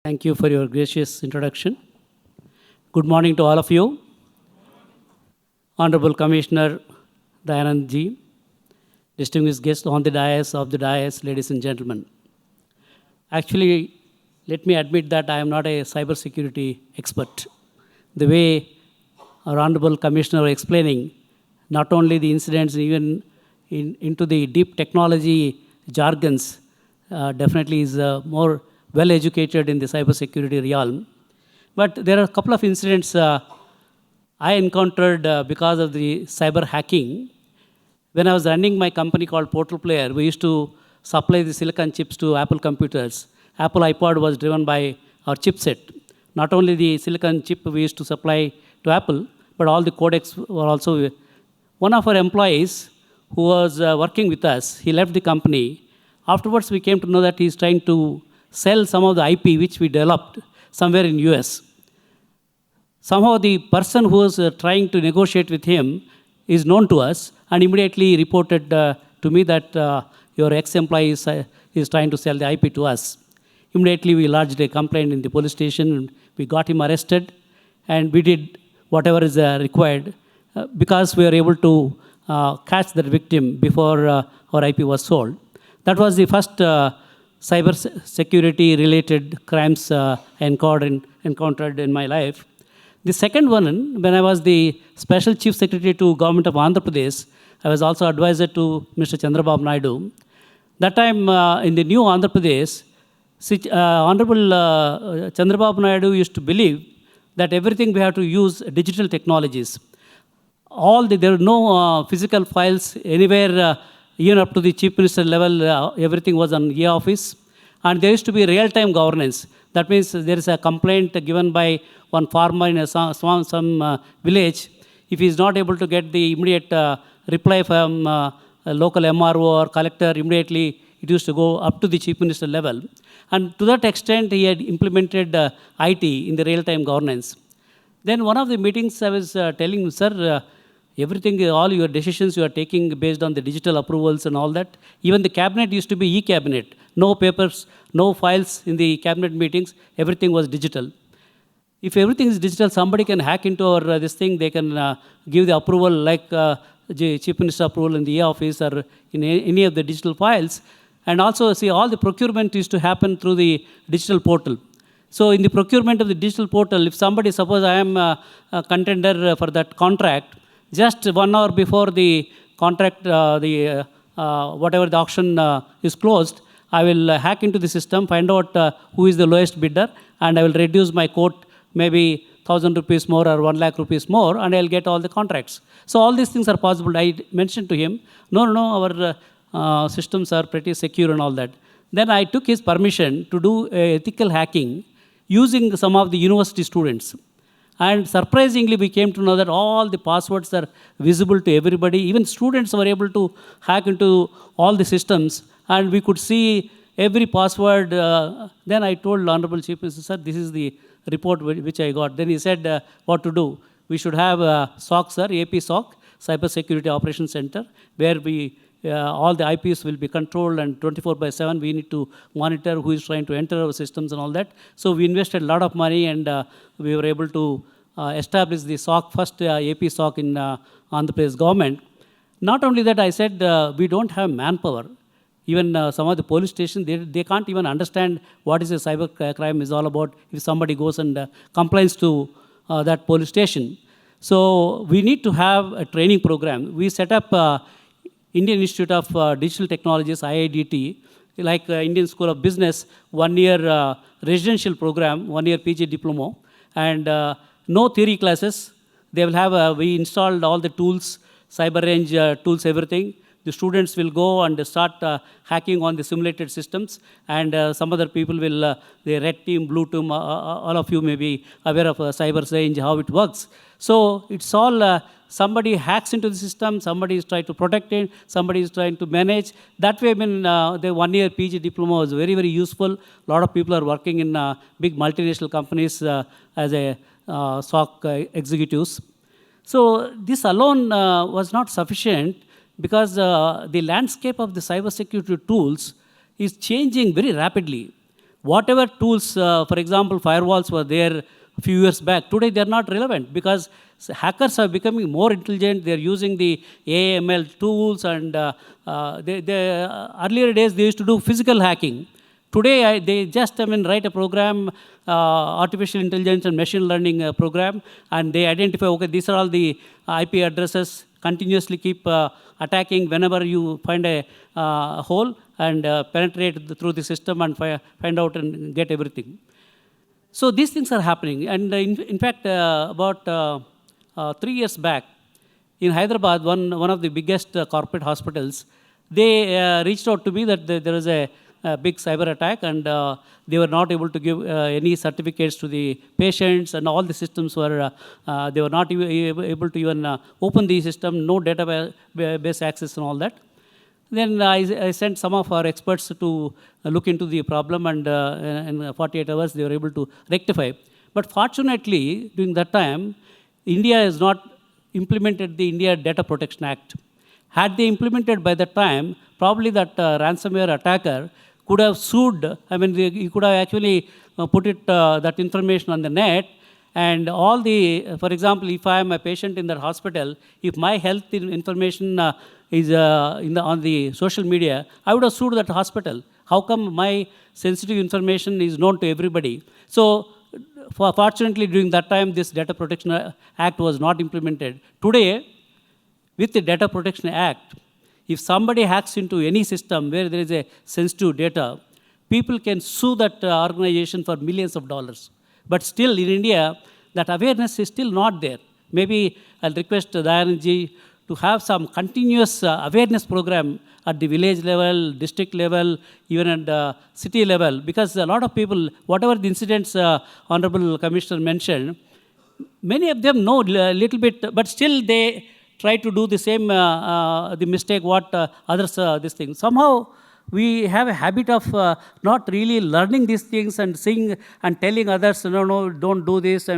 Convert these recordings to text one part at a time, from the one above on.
Thank you for your gracious introduction. Good morning to all of you. Honorable Commissioner Dayanand Ji, distinguished guests on the dais, ladies and gentlemen. Actually, let me admit that I am not a cybersecurity expert. The way our Honorable Commissioner was explaining, not only the incidents, even into the deep technology jargons, definitely is more well educated in the cybersecurity realm. But there are a couple of incidents I encountered because of the cyber hacking. When I was running my company called Portal Player, we used to supply the silicon chips to Apple computers. Apple iPod was driven by our chipset. Not only the silicon chip we used to supply to Apple, but all the codecs were also. One of our employees who was working with us, he left the company. Afterwards, we came to know that he's trying to sell some of the IP which we developed somewhere in US. Somehow the person who was trying to negotiate with him is known to us and immediately reported to me that your ex-employee is trying to sell the IP to us. Immediately we lodged a complaint in the police station. We got him arrested and we did whatever is required because we were able to catch that victim before our IP was sold. That was the first cyber security related crimes I encountered in my life. The second one, when I was the Special Chief Secretary to Government of Andhra Pradesh, I was also advisor to Mr. Chandrababu Naidu. That time in the new Andhra Pradesh, Honorable Chandrababu Naidu used to believe that everything we have to use digital technologies. There are no physical files anywhere, even up to the Chief Minister level, everything was on e-office. And there used to be real-time governance. That means there is a complaint given by one farmer in some village. If he is not able to get the immediate reply from a local MRO or collector, immediately it used to go up to the Chief Minister level. And to that extent, he had implemented IT in the real-time governance. Then one of the meetings I was telling him, sir, everything, all your decisions you are taking based on the digital approvals and all that. Even the cabinet used to be e-cabinet. No papers, no files in the cabinet meetings. Everything was digital. If everything is digital, somebody can hack into our this thing. They can give the approval like Chief Minister approval in the e-office or in any of the digital files. And also, see, all the procurement used to happen through the digital portal. So in the procurement of the digital portal, if somebody, suppose I am a contender for that contract, just 1 hour before the contract, whatever the auction is closed, I will hack into the system, find out who is the lowest bidder, and I will reduce my quote maybe 1,000 rupees more or 1 lakh rupees more, and I'll get all the contracts. So all these things are possible. I mentioned to him, no, our systems are pretty secure and all that. Then I took his permission to do ethical hacking using some of the university students. And surprisingly, we came to know that all the passwords are visible to everybody. Even students were able to hack into all the systems, and we could see every password. Then I told Honorable Chief Minister, sir, this is the report which I got. Then he said, what to do? We should have SOC, sir, AP SOC, Cyber Security Operations Center, where all the IPs will be controlled and 24/7 we need to monitor who is trying to enter our systems and all that. So we invested a lot of money and we were able to establish the SOC, first AP SOC in Andhra Pradesh government. Not only that, I said we don't have manpower. Even some of the police stations, they can't even understand what is a cyber crime is all about if somebody goes and complains to that police station. So we need to have a training program. We set up Indian Institute of Digital Technologies, IIDT, like Indian School of Business, 1 year residential program, 1 year PG diploma, and no theory classes. They will have, we installed all the tools, cyber range tools, everything. The students will go and start hacking on the simulated systems, and some other people will, the red team, blue team, all of you may be aware of cyber range, how it works. So it's all, somebody hacks into the system, somebody is trying to protect it, somebody is trying to manage. That way, I mean, the 1 year PG diploma was very, very useful. A lot of people are working in big multinational companies as a SOC executives. So this alone was not sufficient because the landscape of the cybersecurity tools is changing very rapidly. Whatever tools, for example, firewalls were there a few years back, today they're not relevant because hackers are becoming more intelligent. They're using the AML tools, and earlier days they used to do physical hacking. Today, they just, write a program, artificial intelligence and machine learning program, and they identify, okay, these are all the IP addresses, continuously keep attacking whenever you find a hole, and penetrate through the system and find out and get everything. So these things are happening. And in fact, about 3 years back, in Hyderabad, one of the biggest corporate hospitals, they reached out to me that there was a big cyber attack, and they were not able to give any certificates to the patients, and all the systems were, they were not able to even open the system, no database access and all that. Then I sent some of our experts to look into the problem, and in 48 hours they were able to rectify. But fortunately, during that time, India has not implemented the India Data Protection Act. Had they implemented by that time, probably that ransomware attacker could have sued. He could have actually put it, that information on the net, and all the, for example, if I am a patient in that hospital, if my health information is on the social media, I would have sued that hospital. How come my sensitive information is known to everybody? So, fortunately, during that time, this Data Protection Act was not implemented. Today, with the Data Protection Act, if somebody hacks into any system where there is a sensitive data, people can sue that organization for millions of dollars. But still, in India, that awareness is still not there. Maybe I'll request Dayananji to have some continuous awareness program at the village level, district level, even at the city level, because a lot of people, whatever the incidents Honorable Commissioner mentioned, many of them know a little bit, but still they try to do the same, the mistake what others, this thing. Somehow, we have a habit of not really learning these things and seeing and telling others, no, don't do this.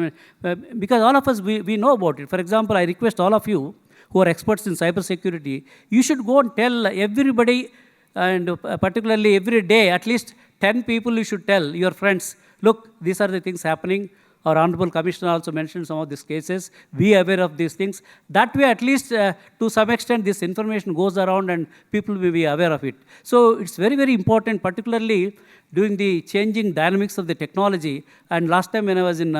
Because all of us, we know about it. For example, I request all of you who are experts in cybersecurity, you should go and tell everybody, and particularly every day, at least 10 people you should tell your friends, look, these are the things happening. Our Honorable Commissioner also mentioned some of these cases. Be aware of these things. That way, at least to some extent, this information goes around and people will be aware of it. So it's very, very important, particularly during the changing dynamics of the technology. And last time when I was in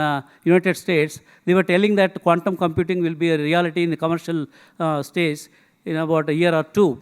United States, they were telling that quantum computing will be a reality in the commercial stage in about a year or two.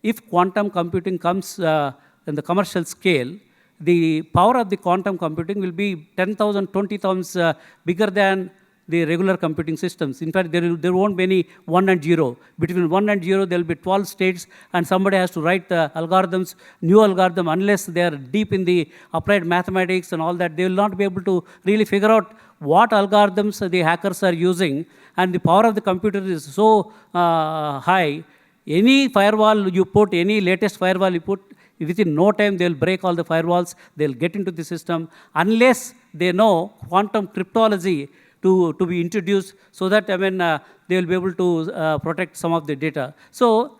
If quantum computing comes in the commercial scale, the power of the quantum computing will be 10,000, 20,000 bigger than the regular computing systems. In fact, there won't be any 1 and 0. Between 1 and 0, there will be 12 states, and somebody has to write algorithms, new algorithm, unless they are deep in the applied mathematics and all that, they will not be able to really figure out what algorithms the hackers are using, and the power of the computer is so high. Any firewall you put, any latest firewall you put, within no time, they'll break all the firewalls, they'll get into the system, unless they know quantum cryptology to be introduced, so that they'll be able to protect some of the data. So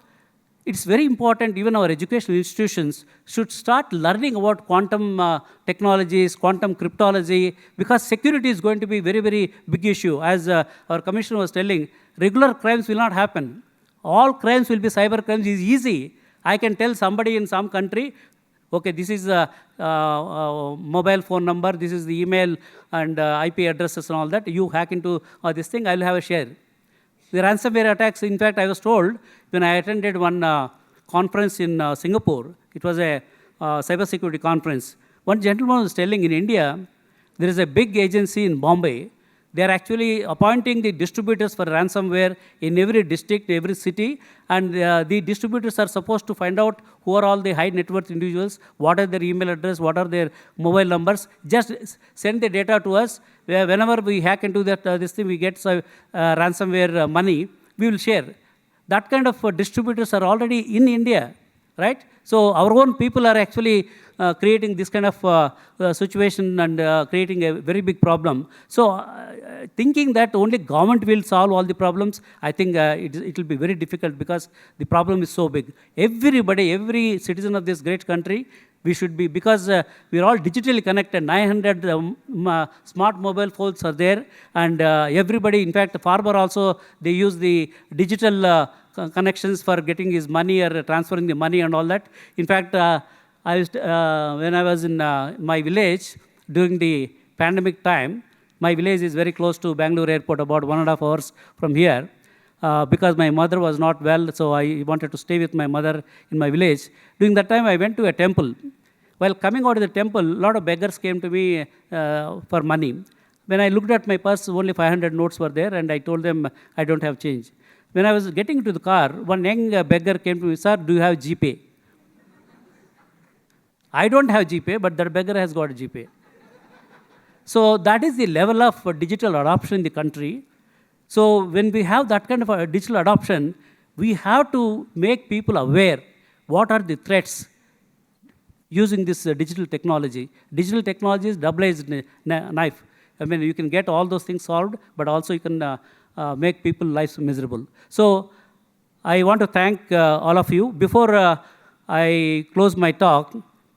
it's very important, even our educational institutions should start learning about quantum technologies, quantum cryptology, because security is going to be a very, very big issue. As our commissioner was telling, regular crimes will not happen. All crimes will be cyber crimes. It's easy. I can tell somebody in some country, okay, this is a mobile phone number, this is the email and IP addresses and all that. You hack into this thing, I will have a share. The ransomware attacks, in fact, I was told when I attended one conference in Singapore, it was a cybersecurity conference. One gentleman was telling, in India, there is a big agency in Bombay. They are actually appointing the distributors for ransomware in every district, every city, and the distributors are supposed to find out who are all the high net worth individuals, what are their email address, what are their mobile numbers. Just send the data to us. Whenever we hack into that this thing, we get ransomware money, we will share. That kind of distributors are already in India, right? So our own people are actually creating this kind of situation and creating a very big problem. So thinking that only government will solve all the problems, I think it will be very difficult, because the problem is so big. Everybody, every citizen of this great country We should be, because we're all digitally connected. 900 smart mobile phones are there, and everybody, in fact, the farmer also, they use the digital connections for getting his money or transferring the money and all that. In fact, when I was in my village during the pandemic time, my village is very close to Bangalore airport, about 1.5 hours from here. Because my mother was not well, so I wanted to stay with my mother in my village. During that time, I went to a temple. While coming out of the temple, a lot of beggars came to me for money. When I looked at my purse, only 500 notes were there, and I told them I don't have change. When I was getting into the car, one young beggar came to me, "Sir, do you have GPay?" I don't have GPay, but that beggar has got GPay. So that is the level of digital adoption in the country. So when we have that kind of a digital adoption, we have to make people aware what are the threats using this digital technology. Digital technology is double-edged knife. I mean, you can get all those things solved, but also you can make people's lives miserable. So I want to thank all of you. Before I close my talk,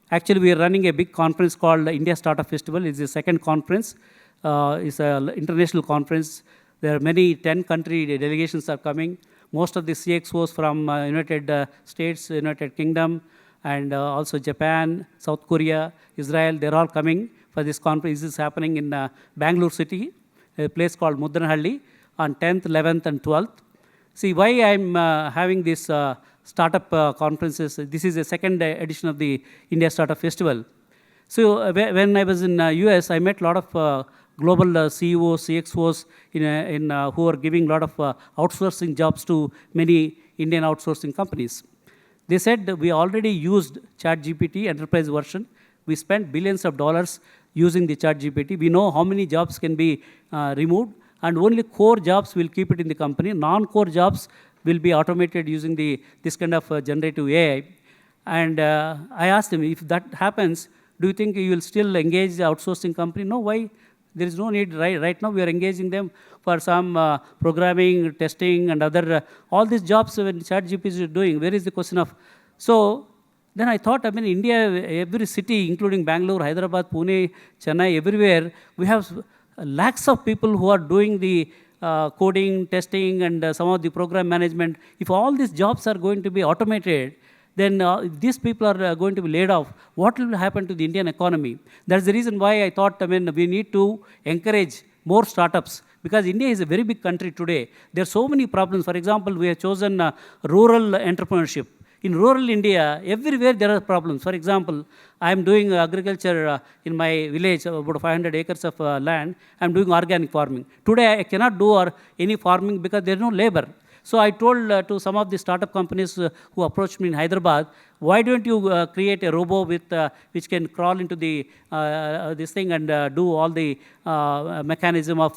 actually we are running a big conference called India Startup Festival. It's the second conference. It's an international conference. There are many 10-country delegations are coming. Most of the CXOs from United States, United Kingdom, and also Japan, South Korea, Israel, they're all coming for this conference. This is happening in Bangalore city, a place called Mudranahalli, on 10th, 11th, and 12th. See, why I'm having this startup conferences. This is the second edition of the India Startup Festival. So when I was in US, I met a lot of global CEOs, CXOs who are giving a lot of outsourcing jobs to many Indian outsourcing companies. They said we already used ChatGPT enterprise version. We spent billions of dollars using the ChatGPT. We know how many jobs can be removed, and only core jobs will keep it in the company. Non-core jobs will be automated using this kind of generative AI. And I asked him, if that happens, do you think you will still engage the outsourcing company? No, why? There is no need. Right now, we are engaging them for some programming, testing, and other, all these jobs when ChatGPT is doing, where is the question of? So then I thought, I mean, India, every city, including Bangalore, Hyderabad, Pune, Chennai, everywhere, we have lakhs of people who are doing the coding, testing, and some of the program management. If all these jobs are going to be automated, then these people are going to be laid off. What will happen to the Indian economy? That's the reason why I thought, I mean, we need to encourage more startups, because India is a very big country today. There are so many problems. For example, we have chosen rural entrepreneurship. In rural India, everywhere there are problems. For example, I am doing agriculture in my village, about 500 acres of land. I am doing organic farming. Today, I cannot do any farming because there is no labor. So I told to some of the startup companies who approached me in Hyderabad, why don't you create a robot with which can crawl into the this thing and do all the mechanism of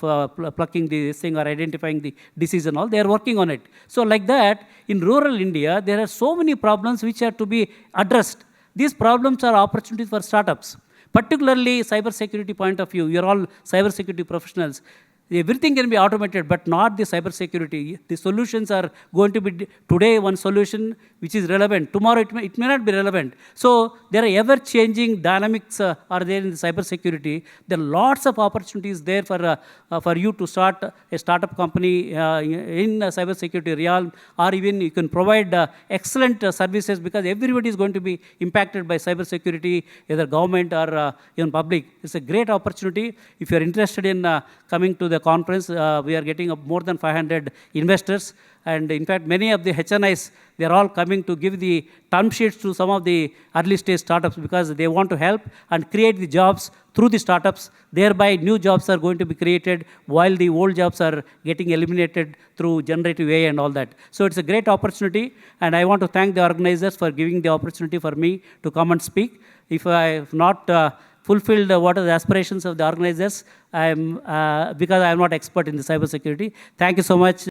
plucking this thing or identifying the disease and all. They are working on it. So like that, in rural India, there are so many problems which are to be addressed. These problems are opportunities for startups, particularly cybersecurity point of view. You are all cybersecurity professionals. Everything can be automated, but not the cybersecurity. The solutions are going to be today one solution which is relevant. Tomorrow it may not be relevant. So there are ever-changing dynamics are there in the cybersecurity. There are lots of opportunities there for you to start a startup company in cybersecurity realm, or even you can provide excellent services, because everybody is going to be impacted by cybersecurity, either government or even public. It's a great opportunity. If you are interested in coming to the conference, we are getting more than 500 investors, and in fact many of the HNIs, they are all coming to give the term sheets to some of the early stage startups, because they want to help and create the jobs through the startups. Thereby new jobs are going to be created while the old jobs are getting eliminated through generative AI and all that. So it's a great opportunity, and I want to thank the organizers for giving the opportunity for me to come and speak. If I have not fulfilled what are the aspirations of the organizers, because I am not expert in the cybersecurity. Thank you so much.